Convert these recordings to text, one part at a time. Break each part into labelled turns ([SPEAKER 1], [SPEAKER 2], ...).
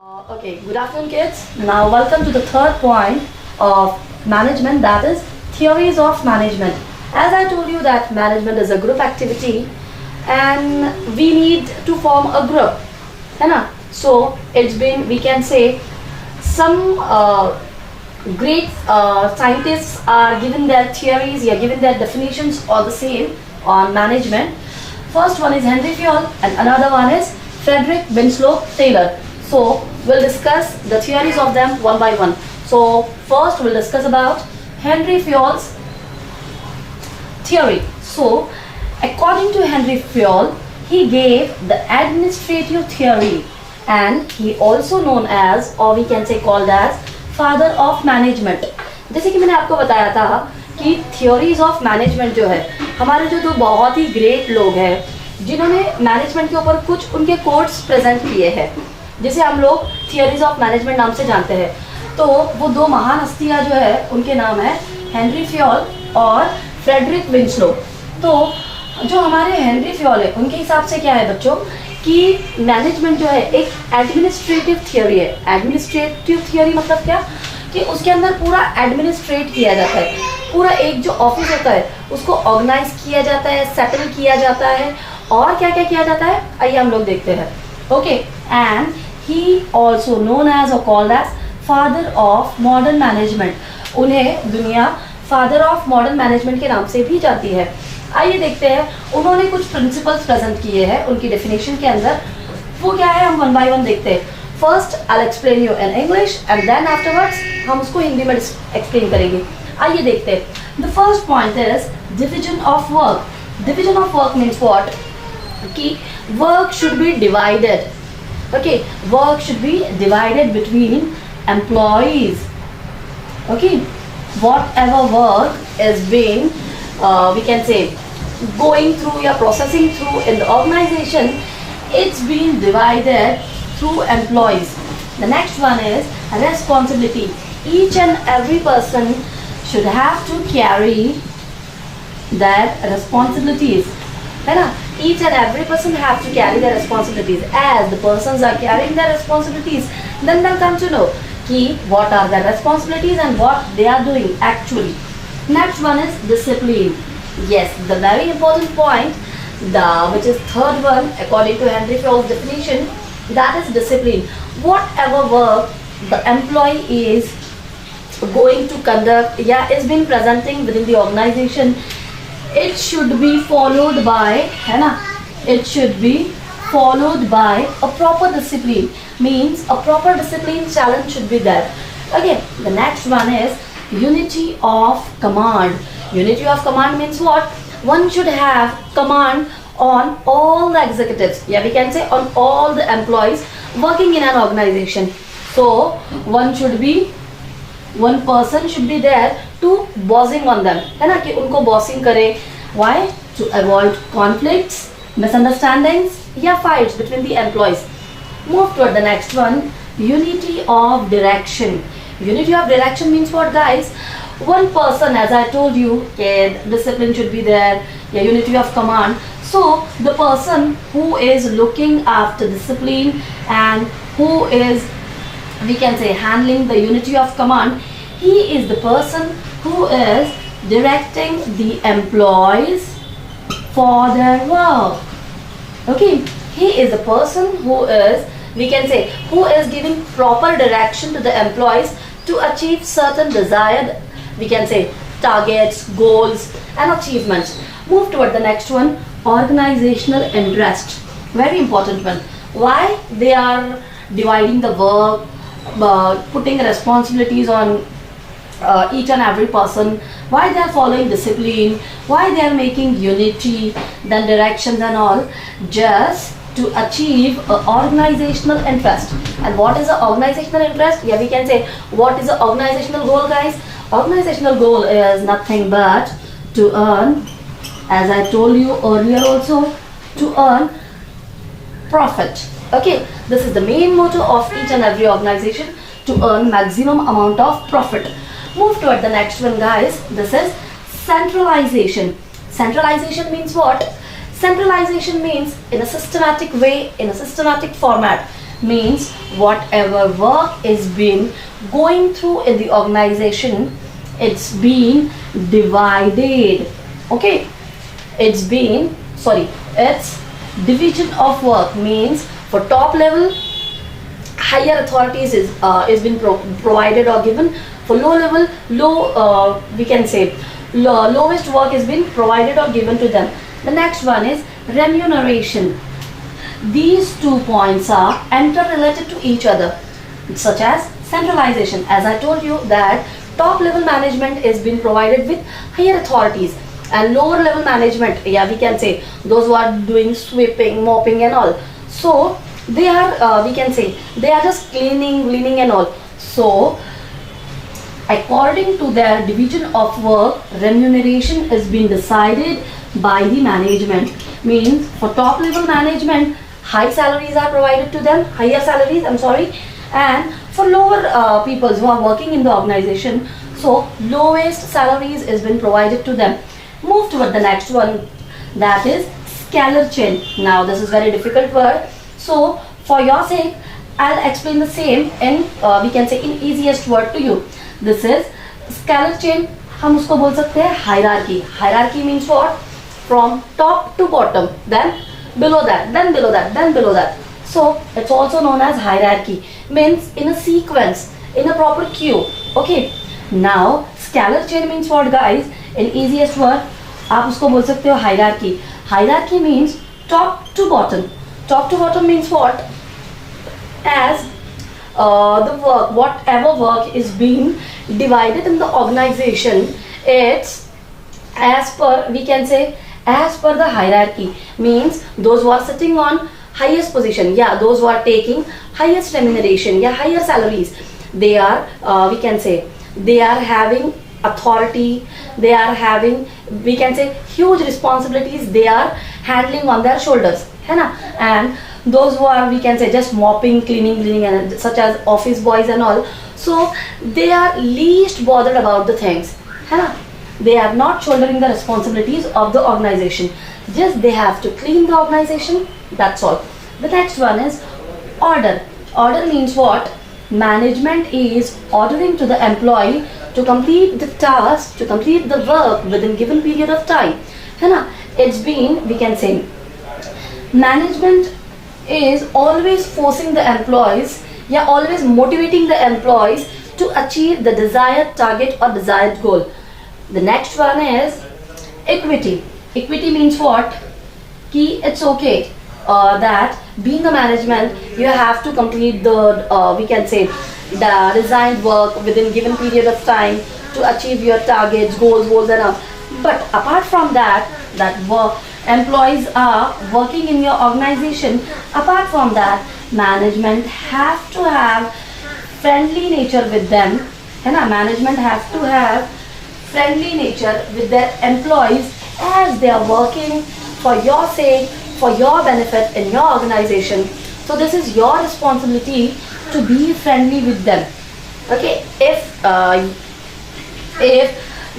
[SPEAKER 1] Okay, good afternoon kids. Now welcome to the third point of management, that is theories of management. As I told you that management is a group activity and we need to form a group. है ना? So it's been, we can say, some great scientists are given their theories, given their definitions all the same on management. First one is Henry Fayol and another one is Frederick Winslow Taylor. So we'll discuss the theories of them one by one. So first we'll discuss about Henry Fayol's theory. So according to Henry Fayol, he gave the administrative theory and he also known as, or we can say called as, father of management. जैसे कि मैंने आपको बताया था कि theories of management जो है, हमारे जो दो बहुत ही great लोग हैं जिन्होंने मैनेजमेंट के ऊपर कुछ उनके कोट्स प्रेजेंट किए हैं, जिसे हम लोग थियरीज ऑफ मैनेजमेंट नाम से जानते हैं. तो वो दो महान हस्तियां जो है उनके नाम है हेनरी फयोल और फ्रेडरिक विंस्लो. तो जो हमारे हेनरी फयोल है उनके हिसाब से क्या है बच्चों कि मैनेजमेंट जो है एक एडमिनिस्ट्रेटिव थियोरी है. एडमिनिस्ट्रेटिव थियोरी मतलब क्या कि उसके अंदर पूरा एडमिनिस्ट्रेट किया जाता है. पूरा एक जो ऑफिस होता है उसको ऑर्गेनाइज किया जाता है, सेटल किया जाता है और क्या क्या किया जाता है आइए हम लोग देखते हैं. Okay, and he also known as और called as father of modern management. उन्हें दुनिया फादर ऑफ मॉडर्न मैनेजमेंट के नाम से भी जानती है. आइए देखते हैं, उन्होंने कुछ प्रिंसिपल्स प्रेजेंट किए हैं उनकी डेफिनेशन के अंदर. वो क्या है हम वन बाय वन देखते हैं. First I explain you in English and then afterwards हम उसको हिंदी में एक्सप्लेन करेंगे. आइए देखते हैं. The first point is division of work. Division of work means what कि work should be divided. Okay, work should be divided between employees. Okay, whatever work is being, we can say, going through or processing through in the organization, it's being divided through employees. The next one is responsibility. Each and every person should have to carry their responsibilities. है ना? Each and every person have to carry their responsibilities. As the persons are carrying their responsibilities, then they'll come to know कि what are their responsibilities and what they are doing actually. Next one is discipline. Yes, the very important point, which is third one according to Henry Fayol's definition, that is discipline. Whatever work the employee is going to conduct, is been presenting within the organization, it should be followed by, है ना? It should be followed by a proper discipline. Means a proper discipline challenge should be there. Okay, the next one is unity of command. Unity of command means what? One should have command on all the executives. We can say on all the employees working in an organization. So one person should be there to bossing on them, है ना? कि उनको bossing करे. Why? To avoid conflicts, misunderstandings या fights between the employees. Move toward the next one. Unity of direction. Unity of direction means what, guys? One person, as I told you, discipline should be there. Unity of command. So the person who is looking after discipline and who is, we can say, handling the unity of command, he is the person who is directing the employees for their work. Okay, he is the person who is, we can say, who is giving proper direction to the employees to achieve certain desired, we can say, targets, goals and achievements. Move toward the next one, organizational interest. Very important one. Why they are dividing the work, putting responsibilities on each and every person, why they are following discipline, why they are making unity, then directions and all, just to achieve an organizational interest. And what is the organizational interest? We can say, what is the organizational goal, guys? Organizational goal is nothing but to earn, as I told you earlier also, to earn profit. Okay, this is the main motto of each and every organization, to earn maximum amount of profit. Move toward the next one, guys. This is centralization. Centralization means what? Centralization means in a systematic way, in a systematic format. means whatever work is been going through in the organization, it's been divided. Okay, it's division of work means for top level higher authorities is been provided or given. For low level, we can say lowest work is been provided or given to them. The next one is remuneration. These 2 points are interrelated to each other, such as centralization. As I told you that top level management is being provided with higher authorities, and lower level management, yeah, we can say those who are doing sweeping, mopping and all, so they are we can say they are just cleaning and all. So according to their division of work, remuneration is being decided by the management. Means for top level management, high salaries are provided to them, higher salaries, I'm sorry, and for lower people who are working in the organization, so lowest salaries is been provided to them. Move toward the next one, that is scalar chain. Now this is very difficult word, so for your sake I'll explain the same in we can say in easiest word to you. This is scalar chain. हम उसको बोल सकते हैं hierarchy. Hierarchy means what? From top to bottom, then below that, then below that, then below that. So it's also known as hierarchy. Means in a sequence, in a proper queue. Okay. Now scalar chain means what, guys? In easiest word, आप उसको बोल सकते हो hierarchy. Hierarchy means top to bottom. Top to bottom means what? As the work, whatever work is being divided in the organization, it's as per, we can say, as per the hierarchy. Means those who are sitting on highest position, yeah, those who are taking highest remuneration, yeah, higher salaries, they are we can say they are having authority, they are having, we can say, huge responsibilities they are handling on their shoulders, है ना? And those who are, we can say, just mopping, cleaning and such as office boys and all, so they are least bothered about the things, है ना? They are not shouldering the responsibilities of the organization, just they have to clean the organization, that's all. The next one is order. Order means what? Management is ordering to the employee to complete the task, to complete the work within given period of time, है ना? It's been, we can say, management is always forcing the employees, yeah, always motivating the employees to achieve the desired target or desired goal. The next one is equity. Equity means what? Ki it's okay that being a management, you have to complete the we can say the designed work within given period of time to achieve your targets, goals and all. But apart from that, work employees are working in your organization, apart from that, management have to have friendly nature with them, है ना? Management have to have friendly nature with their employees as they are working for your sake, for your benefit in your organization. So this is your responsibility to be friendly with them. Okay, if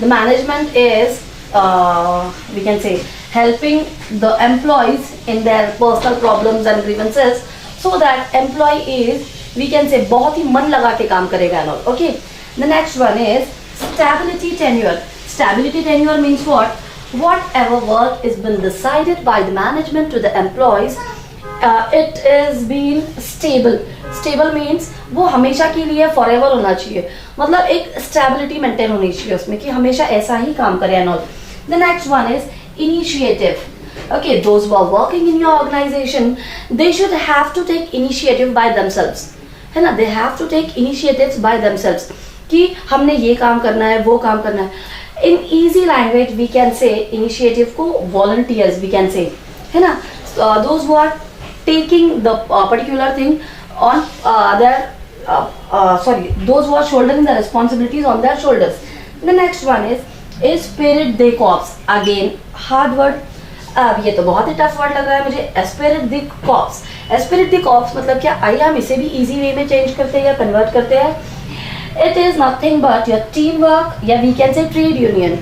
[SPEAKER 1] the management is we can say helping the employees in their personal problems and grievances, so that employee is, we can say, बहुत ही मन लगा के काम करेगा and all. Okay, the next one is stability tenure. Stability tenure means what? Whatever work is been decided by the management to the employees, it is being stable. Stable means वो हमेशा के लिए forever होना चाहिए, मतलब एक stability maintain होनी चाहिए उसमें कि हमेशा ऐसा ही काम करे and all. The next one is initiative. Okay, those who are working in your organization, they should have to take initiative by themselves, है ना? They have to take initiatives by themselves कि हमने ये काम करना है, वो काम करना है. In easy language, we can say initiative को volunteers, we can say, है ना? Those who are taking the particular thing on their those who are shouldering the responsibilities on their shoulders. The next one is spirit de corps. Again, hard word. अब ये तो बहुत ही tough word लग रहा है मुझे. Spirit the corps. Spirit the corps मतलब क्या? आइए हम इसे भी इजी वे में चेंज करते हैं या कन्वर्ट करते हैं. It is nothing but your teamwork, yeah, we can say trade union.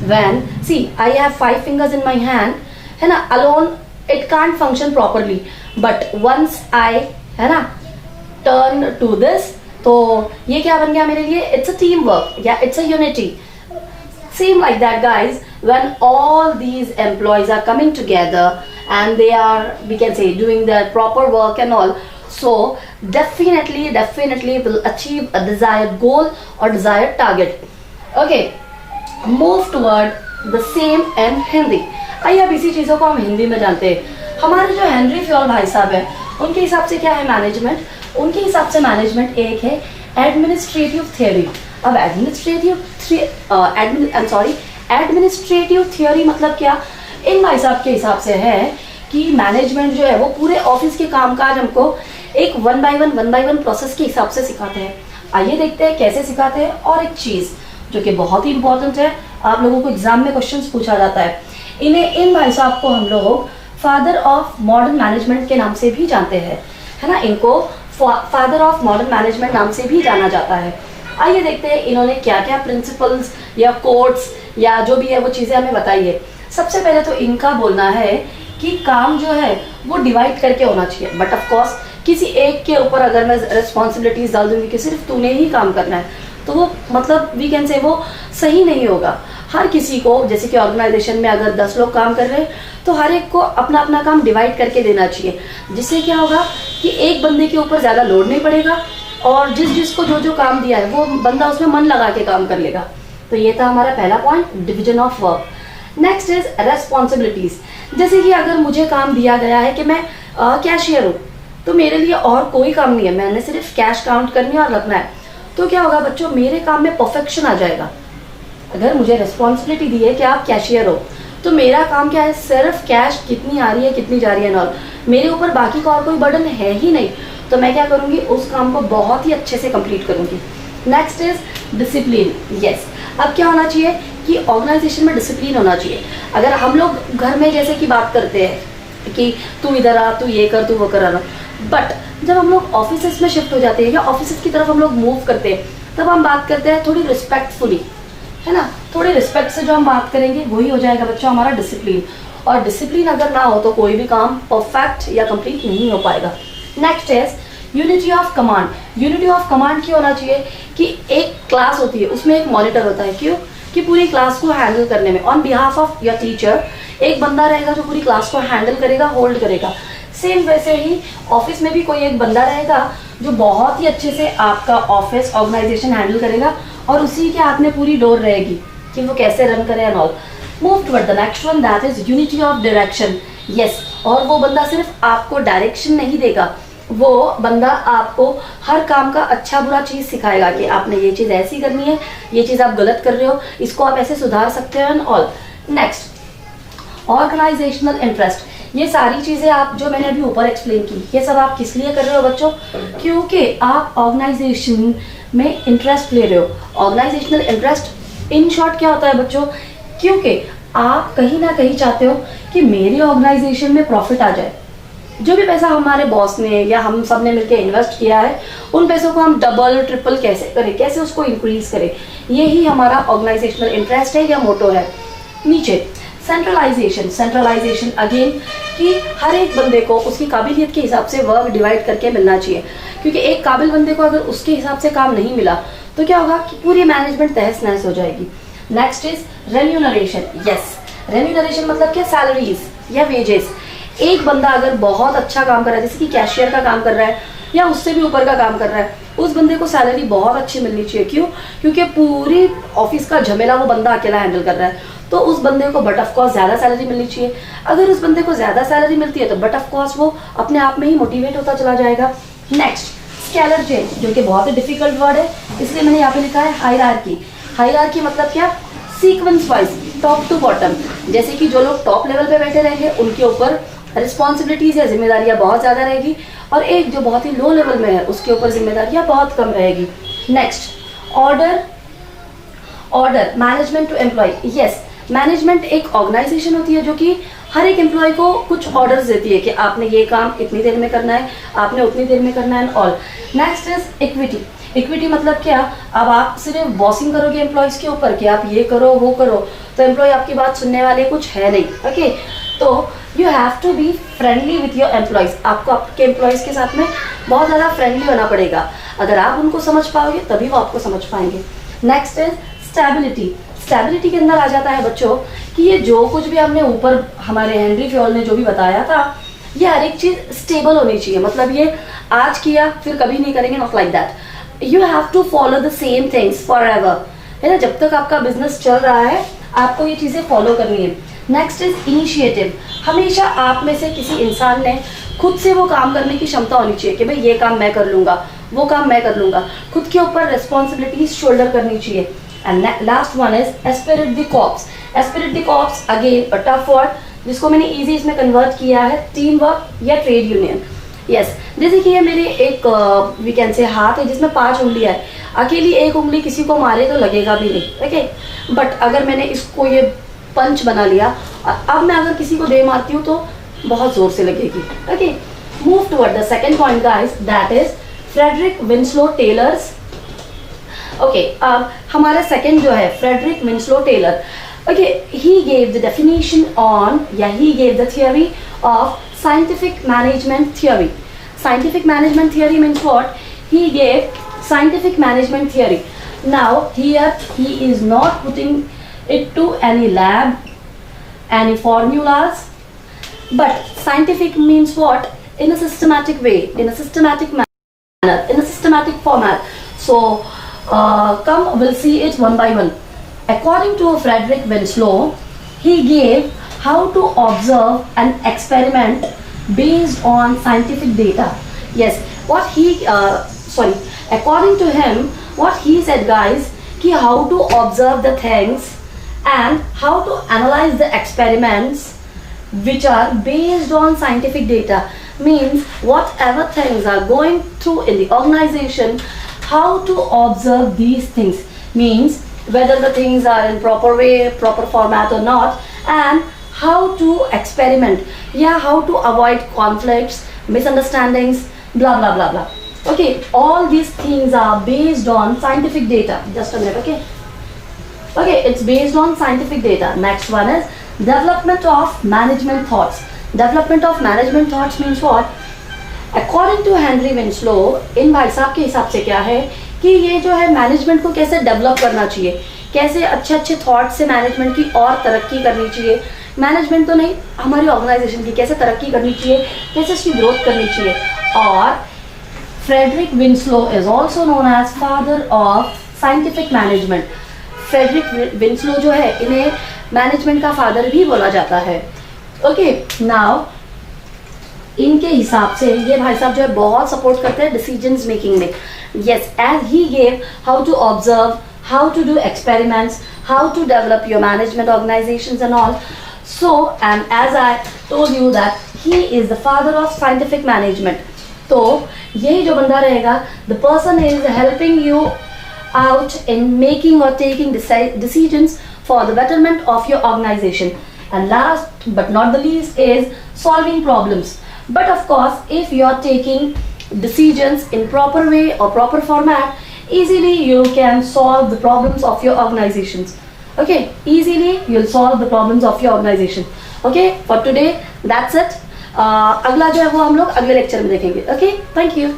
[SPEAKER 1] When, see, I have 5 fingers in my hand, है ना? Alone it can't function properly, but once I, है ना, टर्न टू दिस, तो ये क्या बन गया मेरे लिए, इट्स अ टीम वर्क या it's a unity. Same like that guys, when all these employees are coming together and they are, we can say, doing their proper work and all, so definitely will achieve a desired goal or desired target. Okay, move toward the same in Hindi. आइए अब इसी चीज़ों को हम हिंदी में जानते हैं. हमारे जो हेनरी फ्योल भाई साहब हैं, उनके हिसाब से क्या है मैनेजमेंट, उनके हिसाब से मैनेजमेंट एक है एडमिनिस्ट्रेटिव थियोरी. अब एडमिनिस्ट्रेटिव थियोरी मतलब क्या, इन भाई साहब के हिसाब से है कि मैनेजमेंट जो है वो पूरे ऑफिस के कामकाज हमको एक वन बाय वन प्रोसेस के हिसाब से सिखाते हैं. आइए देखते हैं कैसे सिखाते हैं. और एक चीज़ जो कि बहुत ही इंपॉर्टेंट है, आप लोगों को एग्जाम में क्वेश्चंस पूछा जाता है, इन भाई साहब को हम लोग फादर ऑफ मॉडर्न मैनेजमेंट के नाम से भी जानते हैं, है ना. इनको फादर ऑफ मॉडर्न मैनेजमेंट नाम से भी जाना जाता है. आइए देखते हैं इन्होंने क्या क्या प्रिंसिपल्स या कोड्स या जो भी है वो चीज़ें हमें बताई है. सबसे पहले तो इनका बोलना है कि काम जो है वो डिवाइड करके होना चाहिए. बट ऑफ कोर्स किसी एक के ऊपर अगर मैं रिस्पॉन्सिबिलिटीज डाल दूंगी कि सिर्फ तूने ही काम करना है, तो वो मतलब वी कैन से वो सही नहीं होगा. हर किसी को, जैसे कि ऑर्गेनाइजेशन में अगर 10 लोग काम कर रहे हैं तो हर एक को अपना अपना काम डिवाइड करके देना चाहिए, जिससे क्या होगा कि एक बंदे के ऊपर ज़्यादा लोड नहीं पड़ेगा और जिसको जो काम दिया है वो बंदा उसमें मन लगा के काम कर लेगा. तो ये था हमारा पहला point, division of work. Next is responsibilities. जैसे कि अगर मुझे काम दिया गया है कि मैं कैशियर हूँ, तो मेरे लिए और कोई काम नहीं है, मैंने सिर्फ कैश काउंट करनी है और रखना है. तो क्या होगा बच्चों, मेरे काम में परफेक्शन आ जाएगा. अगर मुझे रिस्पॉन्सिबिलिटी दी है कि आप कैशियर हो, तो मेरा काम क्या है, सिर्फ कैश कितनी आ रही है कितनी जा रही है और मेरे ऊपर बाकी का और कोई बर्डन है ही नहीं. तो मैं क्या करूँगी, उस काम को बहुत ही अच्छे से कंप्लीट करूँगी. Next is discipline. यस, अब क्या होना चाहिए कि ऑर्गेनाइजेशन में डिसिप्लिन होना चाहिए. अगर हम लोग घर में जैसे कि बात करते हैं कि तू इधर आ, तू ये कर, तू वो कर, बट जब हम लोग ऑफिस में शिफ्ट हो जाते हैं या ऑफिस की तरफ हम लोग मूव करते हैं, तब हम बात करते हैं थोड़ी रिस्पेक्टफुली, है ना. थोड़ी रिस्पेक्ट से जो हम बात करेंगे वही हो जाएगा बच्चों हमारा डिसिप्लिन. और डिसिप्लिन अगर ना हो तो कोई भी काम परफेक्ट या कंप्लीट नहीं हो पाएगा. Next is unity of command. Unity of command क्यों होना चाहिए कि एक क्लास होती है, उसमें एक मॉनिटर होता है. क्यों कि पूरी क्लास को हैंडल करने में on behalf of your teacher एक बंदा रहेगा जो पूरी क्लास को हैंडल करेगा, होल्ड करेगा. सेम वैसे ही ऑफिस में भी कोई एक बंदा रहेगा जो बहुत ही अच्छे से आपका ऑफिस ऑर्गेनाइजेशन हैंडल करेगा और उसी के हाथ में पूरी डोर रहेगी कि वो कैसे रन करे and all. Move toward the next one, that is unity of direction. Yes, और वो बंदा सिर्फ आपको डायरेक्शन नहीं देगा, वो बंदा आपको हर काम का अच्छा बुरा चीज़ सिखाएगा कि आपने ये चीज़ ऐसी करनी है, ये चीज़ आप गलत कर रहे हो, इसको आप ऐसे सुधार सकते हो and all. Next, organisational interest. ये सारी चीज़ें आप जो मैंने अभी ऊपर एक्सप्लेन की, ये सब आप किस लिए कर रहे हो बच्चों, क्योंकि आप ऑर्गेनाइजेशन में इंटरेस्ट ले रहे हो. ऑर्गेनाइजेशनल इंटरेस्ट इन शॉर्ट क्या होता है बच्चों, क्योंकि आप कहीं ना कहीं चाहते हो कि मेरी ऑर्गेनाइजेशन में प्रॉफिट आ जाए. जो भी पैसा हमारे बॉस ने या हम सब ने मिलकर इन्वेस्ट किया है, उन पैसों को हम डबल ट्रिपल कैसे करें, कैसे उसको इंक्रीज करें, यही हमारा ऑर्गेनाइजेशनल इंटरेस्ट है या मोटो है. नीचे सेंट्रलाइजेशन. सेंट्रलाइजेशन अगेन कि हर एक बंदे को उसकी काबिलियत के हिसाब से वर्क डिवाइड करके मिलना चाहिए, क्योंकि एक काबिल बंदे को अगर उसके हिसाब से काम नहीं मिला तो क्या होगा कि पूरी मैनेजमेंट तहस नहस हो जाएगी. Next is remuneration. Yes, remuneration मतलब क्या, सैलरीज या वेजेस. एक बंदा अगर बहुत अच्छा काम कर रहा है, जैसे कि कैशियर का काम कर रहा है या उससे भी ऊपर का काम कर रहा है, उस बंदे को सैलरी बहुत अच्छी मिलनी चाहिए. क्यों, क्योंकि पूरी ऑफिस का झमेला वो बंदा अकेला हैंडल कर रहा है, तो उस बंदे को बट ऑफ कोर्स ज़्यादा सैलरी मिलनी चाहिए. अगर उस बंदे को ज़्यादा सैलरी मिलती है तो बट ऑफ कोर्स वो अपने आप में ही मोटिवेट होता चला जाएगा. नेक्स्ट, स्केलर चेंज, जो कि बहुत ही डिफिकल्ट वर्ड है, इसलिए मैंने यहाँ पे लिखा है हायरार्की. हायरार्की मतलब क्या, sequence wise, top to bottom. जैसे कि जो लोग टॉप लेवल पे बैठे रहेंगे उनके ऊपर रिस्पॉन्सिबिलिटीज या जिम्मेदारियाँ बहुत ज़्यादा रहेगी, और एक जो बहुत ही लो लेवल में है उसके ऊपर जिम्मेदारियाँ बहुत कम रहेगी. Next, order management to employ. Yes, management एक ऑर्गेनाइजेशन होती है जो कि हर एक एम्प्लॉय को कुछ ऑर्डर्स देती है कि आपने ये काम इतनी देर में करना है, आपने उतनी देर में करना है and all. Next is equity. Equity मतलब क्या, अब आप सिर्फ बॉसिंग करोगे एम्प्लॉयज़ के ऊपर कि आप ये करो वो करो, तो एम्प्लॉय आपकी बात सुनने वाले कुछ है नहीं. ओके, तो you have to be friendly with your employees. आपको आपके एम्प्लॉयज़ के साथ में बहुत ज़्यादा फ्रेंडली होना पड़ेगा। अगर आप उनको समझ पाओगे तभी वो आपको समझ पाएंगे। Next is stability. स्टेबिलिटी के अंदर आ जाता है बच्चों कि ये जो कुछ भी हमने ऊपर हमारे हेनरी फ्योल ने जो भी बताया था, ये हर एक चीज़ स्टेबल होनी चाहिए। मतलब ये आज किया फिर कभी नहीं करेंगे, not like that. You have to follow the same things forever, है ना। जब तक आपका बिजनेस चल रहा है आपको ये चीज़ें फॉलो करनी है। Next is initiative. हमेशा आप में से किसी इंसान ने खुद से वो काम करने की क्षमता होनी चाहिए कि भाई ये काम मैं कर लूँगा, वो काम मैं कर लूँगा। खुद के ऊपर रिस्पॉन्सिबिलिटीज शोल्डर करनी चाहिए। And last one is Spirit the corps. Spirit the corps again a tough word, जिसको मैंने इजी इसमें कन्वर्ट किया है टीम वर्क या ट्रेड यूनियन। यस, जैसे कि ये मेरे एक वी कैन से हाथ है जिसमें 5 उंगलियां है। अकेली एक उंगली किसी को मारे तो लगेगा भी नहीं, ओके। बट अगर मैंने इसको ये पंच बना लिया और अब मैं अगर किसी को दे मारती हूँ तो बहुत जोर से लगेगी, okay. Move toward the second point guys, that is Frederick Winslow Taylor's. Okay, अब हमारा सेकेंड जो है Frederick Winslow Taylor, okay, he gave the definition on, he gave the theory of scientific management theory. Scientific management theory means what? He gave scientific management theory. Now here he is not putting it to any lab, any formulas, but scientific means what? In a systematic way, in a systematic manner, in a systematic format. So come, we'll see it one by one. According to Frederick Winslow, he gave how to observe and experiment based on scientific data. Yes, according to him, what he said guys, कि how to observe the things and how to analyze the experiments which are based on scientific data. Means whatever things are going through in the organization, how to observe these things. Means whether the things are in proper way, proper format or not, and how to experiment, how to avoid conflicts, misunderstandings, blah blah blah blah. Okay, all these things are based on scientific data. Just a minute, okay, it's based on scientific data. Next one is development of management thoughts. Development of management thoughts means what? According to Henry Winslow, इन भाई साहब के हिसाब से क्या है कि ये जो है मैनेजमेंट को कैसे डेवलप करना चाहिए, कैसे अच्छे अच्छे थॉट से मैनेजमेंट की और तरक्की करनी चाहिए। मैनेजमेंट तो नहीं, हमारी ऑर्गेनाइजेशन की कैसे तरक्की करनी चाहिए, कैसे उसकी ग्रोथ करनी चाहिए। और Frederick Winslow is also known as father of scientific management. Frederick Winslow जो है इन्हें मैनेजमेंट का फादर भी बोला जाता है। ओके, नाउ इनके हिसाब से ये भाई साहब जो है बहुत सपोर्ट करते हैं डिसीजंस मेकिंग में। Yes, as he gave how to observe, how to do experiments, how to develop your management organisations and all. So and as I told you that he is the father of scientific management. तो यही जो बंदा रहेगा, the person is helping you out in making or taking decisions for the betterment of your organization. And last but not the least is solving problems. But of course, if you are taking decisions in proper way or proper format, easily you can solve the problems of your organizations. Okay, easily you'll solve the problems of your organization. Okay, for today that's it. अगला जो है वो हम लोग अगले lecture में देखेंगे. Okay, thank you.